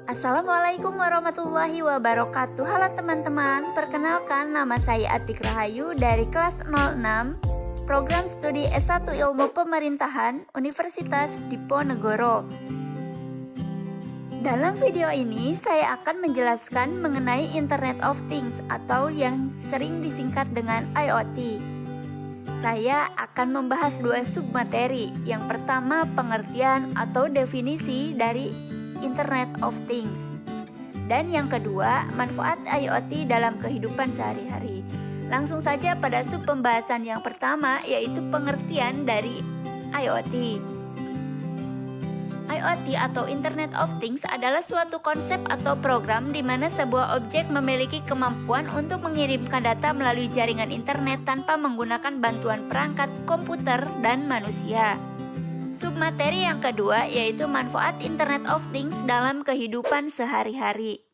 Assalamualaikum warahmatullahi wabarakatuh. Halo teman-teman, perkenalkan nama saya Atik Rahayu dari kelas 06 Program Studi S1 Ilmu Pemerintahan Universitas Diponegoro. Dalam video ini saya akan menjelaskan mengenai Internet of Things atau yang sering disingkat dengan IoT. Saya akan membahas dua submateri. Yang pertama, pengertian atau definisi dari Internet of Things. Dan yang kedua, manfaat IoT dalam kehidupan sehari-hari. Langsung saja pada sub pembahasan yang pertama, yaitu pengertian dari IoT. IoT atau Internet of Things adalah suatu konsep atau program di mana sebuah objek memiliki kemampuan untuk mengirimkan data melalui jaringan internet tanpa menggunakan bantuan perangkat komputer dan manusia. Submateri yang kedua yaitu manfaat Internet of Things dalam kehidupan sehari-hari.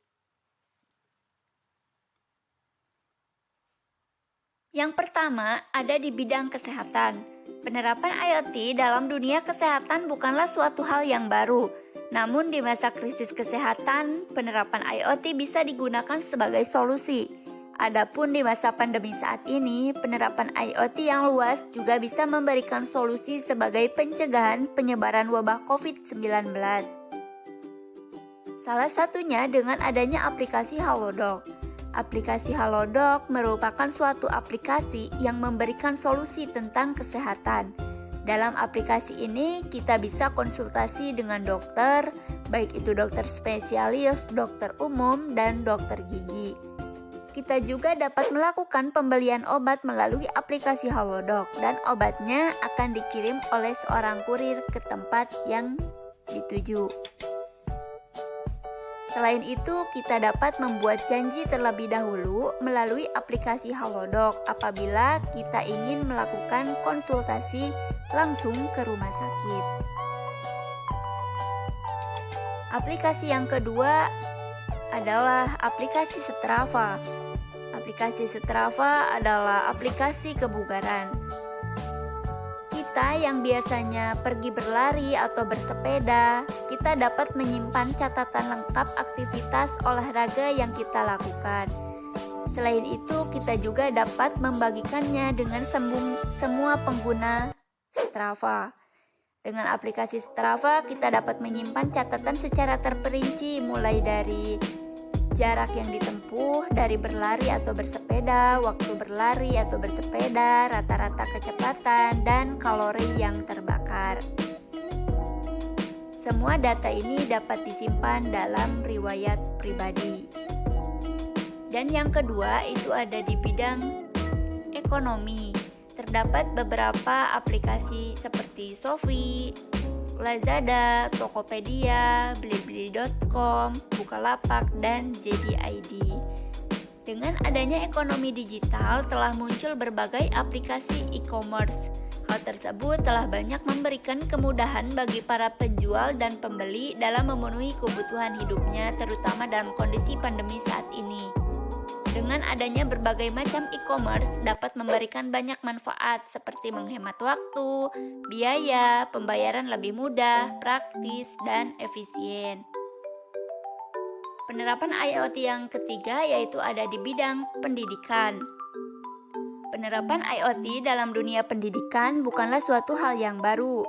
Yang pertama ada di bidang kesehatan. Penerapan IoT dalam dunia kesehatan bukanlah suatu hal yang baru. Namun di masa krisis kesehatan, penerapan IoT bisa digunakan sebagai solusi. Adapun di masa pandemi saat ini, penerapan IoT yang luas juga bisa memberikan solusi sebagai pencegahan penyebaran wabah COVID-19. Salah satunya dengan adanya aplikasi Halodoc. Aplikasi Halodoc merupakan suatu aplikasi yang memberikan solusi tentang kesehatan. Dalam aplikasi ini, kita bisa konsultasi dengan dokter, baik itu dokter spesialis, dokter umum, dan dokter gigi. Kita juga dapat melakukan pembelian obat melalui aplikasi Halodoc dan obatnya akan dikirim oleh seorang kurir ke tempat yang dituju. Selain itu, kita dapat membuat janji terlebih dahulu melalui aplikasi Halodoc apabila kita ingin melakukan konsultasi langsung ke rumah sakit. Aplikasi yang kedua adalah aplikasi Strava. Aplikasi Strava adalah aplikasi kebugaran. Kita yang biasanya pergi berlari atau bersepeda, kita dapat menyimpan catatan lengkap aktivitas olahraga yang kita lakukan. Selain itu, kita juga dapat membagikannya dengan semua pengguna Strava. Dengan aplikasi Strava, kita dapat menyimpan catatan secara terperinci mulai dari jarak yang ditempuh, dari berlari atau bersepeda, waktu berlari atau bersepeda, rata-rata kecepatan, dan kalori yang terbakar. Semua data ini dapat disimpan dalam riwayat pribadi. Dan yang kedua itu ada di bidang ekonomi. Terdapat beberapa aplikasi seperti Shopee, Lazada, Tokopedia, Blibli.com, Bukalapak, dan JD.id. Dengan adanya ekonomi digital telah muncul berbagai aplikasi e-commerce. Hal tersebut telah banyak memberikan kemudahan bagi para penjual dan pembeli dalam memenuhi kebutuhan hidupnya, terutama dalam kondisi pandemi saat ini. Dengan adanya berbagai macam e-commerce dapat memberikan banyak manfaat seperti menghemat waktu, biaya, pembayaran lebih mudah, praktis, dan efisien. Penerapan IoT yang ketiga yaitu ada di bidang pendidikan. Penerapan IoT dalam dunia pendidikan bukanlah suatu hal yang baru.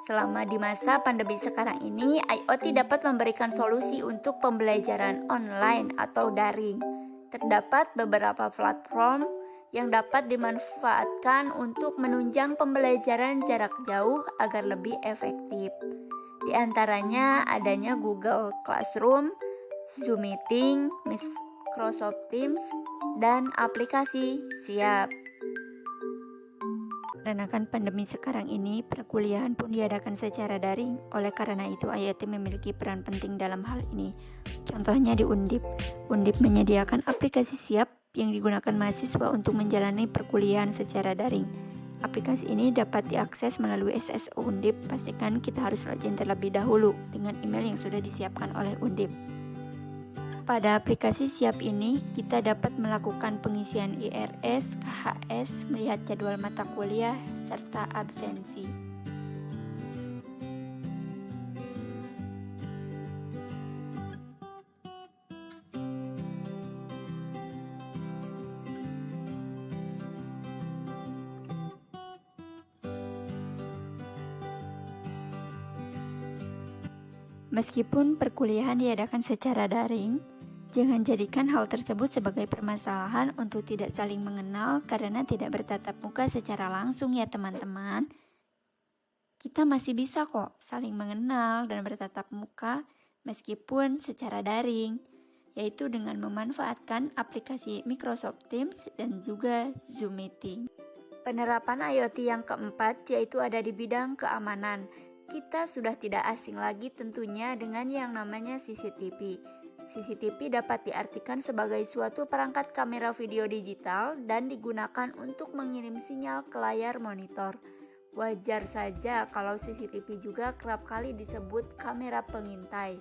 Selama di masa pandemi sekarang ini, IoT dapat memberikan solusi untuk pembelajaran online atau daring. Terdapat beberapa platform yang dapat dimanfaatkan untuk menunjang pembelajaran jarak jauh agar lebih efektif. Di antaranya adanya Google Classroom, Zoom Meeting, Microsoft Teams, dan aplikasi Siap. Karena pandemi sekarang ini, perkuliahan pun diadakan secara daring. Oleh karena itu, IoT memiliki peran penting dalam hal ini. Contohnya di Undip. Undip menyediakan aplikasi Siap yang digunakan mahasiswa untuk menjalani perkuliahan secara daring. Aplikasi ini dapat diakses melalui SSO Undip. Pastikan kita harus login terlebih dahulu dengan email yang sudah disiapkan oleh Undip. Pada aplikasi Siap ini, kita dapat melakukan pengisian IRS, KHS, melihat jadwal mata kuliah, serta absensi. Meskipun perkuliahan diadakan secara daring, jangan jadikan hal tersebut sebagai permasalahan untuk tidak saling mengenal karena tidak bertatap muka secara langsung ya teman-teman. Kita masih bisa kok saling mengenal dan bertatap muka meskipun secara daring, yaitu dengan memanfaatkan aplikasi Microsoft Teams dan juga Zoom Meeting. Penerapan IoT yang keempat yaitu ada di bidang keamanan. Kita sudah tidak asing lagi tentunya dengan yang namanya CCTV. CCTV dapat diartikan sebagai suatu perangkat kamera video digital dan digunakan untuk mengirim sinyal ke layar monitor. Wajar saja kalau CCTV juga kerap kali disebut kamera pengintai.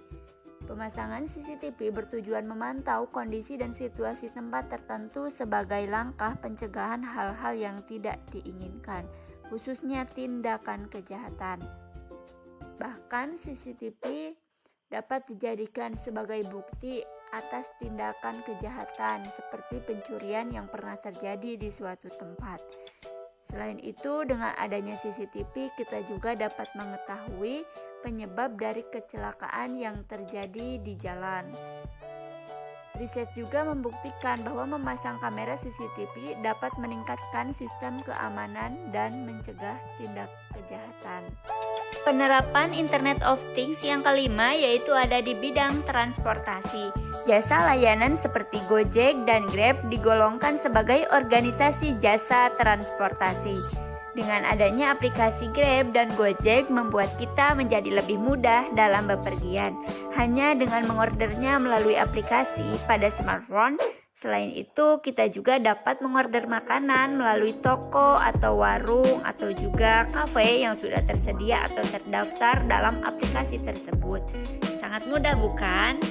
Pemasangan CCTV bertujuan memantau kondisi dan situasi tempat tertentu sebagai langkah pencegahan hal-hal yang tidak diinginkan, khususnya tindakan kejahatan. Bahkan CCTV dapat dijadikan sebagai bukti atas tindakan kejahatan seperti pencurian yang pernah terjadi di suatu tempat. Selain itu, dengan adanya CCTV kita juga dapat mengetahui penyebab dari kecelakaan yang terjadi di jalan. Riset juga membuktikan bahwa memasang kamera CCTV dapat meningkatkan sistem keamanan dan mencegah tindak kejahatan. Penerapan Internet of Things yang kelima yaitu ada di bidang transportasi. Jasa layanan seperti Gojek dan Grab digolongkan sebagai organisasi jasa transportasi. Dengan adanya aplikasi Grab dan Gojek membuat kita menjadi lebih mudah dalam bepergian. Hanya dengan mengordernya melalui aplikasi pada smartphone. Selain itu, kita juga dapat mengorder makanan melalui toko atau warung atau juga kafe yang sudah tersedia atau terdaftar dalam aplikasi tersebut. Sangat mudah bukan?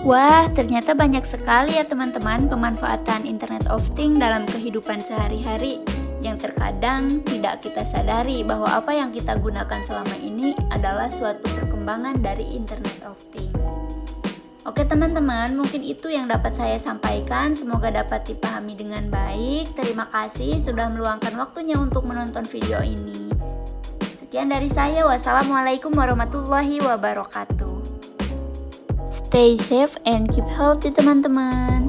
Wah, ternyata banyak sekali ya teman-teman pemanfaatan Internet of Things dalam kehidupan sehari-hari yang terkadang tidak kita sadari bahwa apa yang kita gunakan selama ini adalah suatu perkembangan dari Internet of Things. Oke teman-teman, mungkin itu yang dapat saya sampaikan. Semoga dapat dipahami dengan baik. Terima kasih sudah meluangkan waktunya untuk menonton video ini. Sekian dari saya. Wassalamualaikum warahmatullahi wabarakatuh. Stay safe and keep healthy teman-teman.